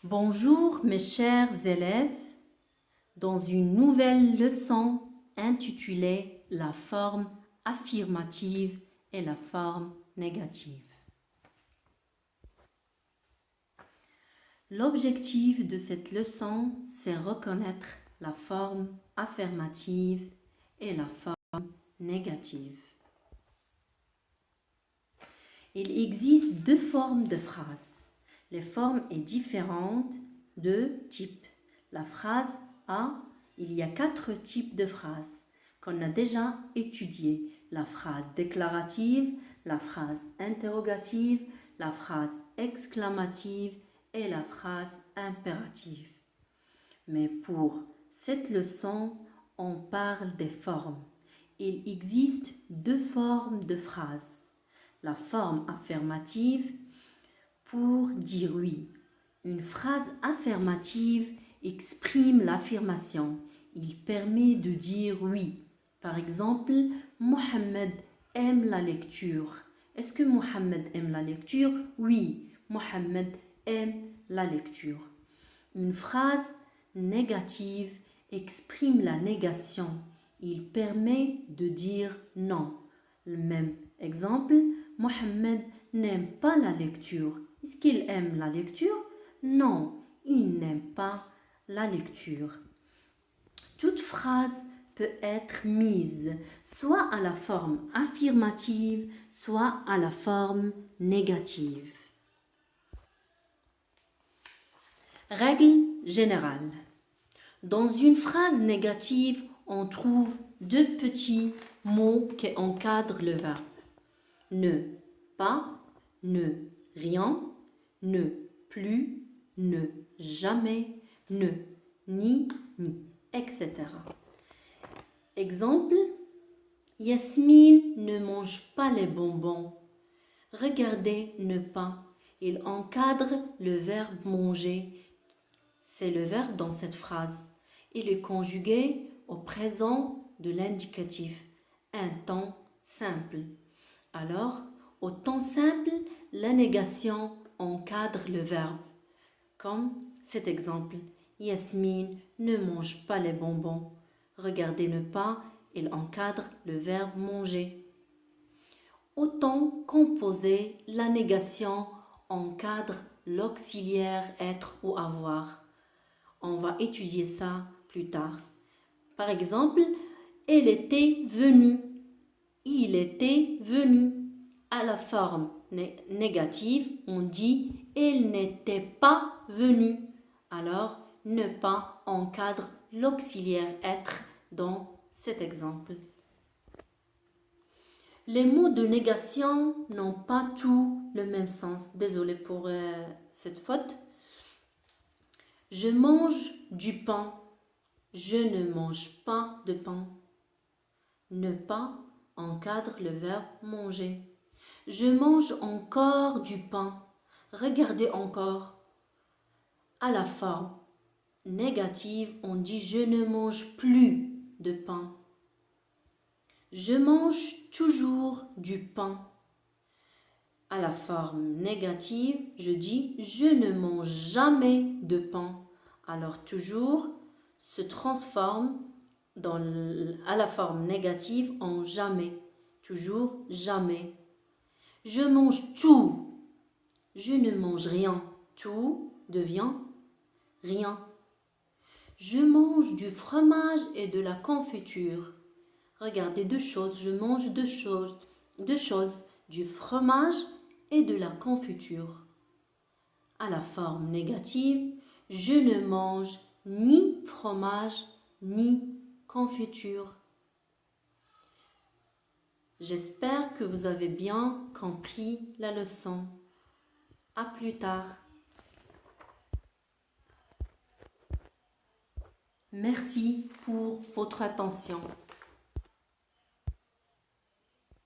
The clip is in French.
Bonjour mes chers élèves, dans une nouvelle leçon intitulée la forme affirmative et la forme négative. L'objectif de cette leçon, c'est reconnaître la forme affirmative et la forme négative. Il existe deux formes de phrases. Les formes sont différentes de type. La phrase A, il y a 4 types de phrases qu'on a déjà étudiées. La phrase déclarative, la phrase interrogative, la phrase exclamative et la phrase impérative. Mais pour cette leçon, on parle des formes. Il existe deux formes de phrases. La forme affirmative pour dire oui. Une phrase affirmative exprime l'affirmation. Il permet de dire oui. Par exemple, Mohamed aime la lecture. Est-ce que Mohamed aime la lecture? Oui, Mohamed aime la lecture. Une phrase négative exprime la négation. Il permet de dire non. Le même exemple, Mohamed n'aime pas la lecture. Est-ce qu'il aime la lecture? Non, il n'aime pas la lecture. Toute phrase peut être mise soit à la forme affirmative, soit à la forme négative. Règle générale. Dans une phrase négative, on trouve deux petits mots qui encadrent le verbe. Ne, pas, ne, rien, ne, plus, ne, jamais, ne, ni, etc. Exemple, Yasmine ne mange pas les bonbons. Regardez, ne pas. Il encadre le verbe manger. C'est le verbe dans cette phrase. Il est conjugué au présent de l'indicatif, un temps simple. Alors, au temps simple, la négation encadre le verbe. Comme cet exemple, Yasmine ne mange pas les bonbons. Regardez ne pas, il encadre le verbe manger. Au temps composé, la négation encadre l'auxiliaire être ou avoir. On va étudier ça plus tard. Par exemple, elle était venue. Il était venu. À la forme négative, on dit elle n'était pas venue. Alors, ne pas encadre l'auxiliaire être dans cet exemple. Les mots de négation n'ont pas tous le même sens. Désolée pour cette faute. Je mange du pain. Je ne mange pas de pain. Ne pas encadre le verbe manger. Je mange encore du pain. Regardez encore. À la forme négative, on dit je ne mange plus de pain. Je mange toujours du pain. À la forme négative, je dis je ne mange jamais de pain. Alors toujours se transforme à la forme négative en jamais. Toujours jamais. Je mange tout. Je ne mange rien. Tout devient rien. Je mange du fromage et de la confiture. Regardez deux choses. Je mange deux choses. Du fromage et de la confiture. À la forme négative, je ne mange ni fromage ni confiture. J'espère que vous avez bien compris la leçon. À plus tard. Merci pour votre attention.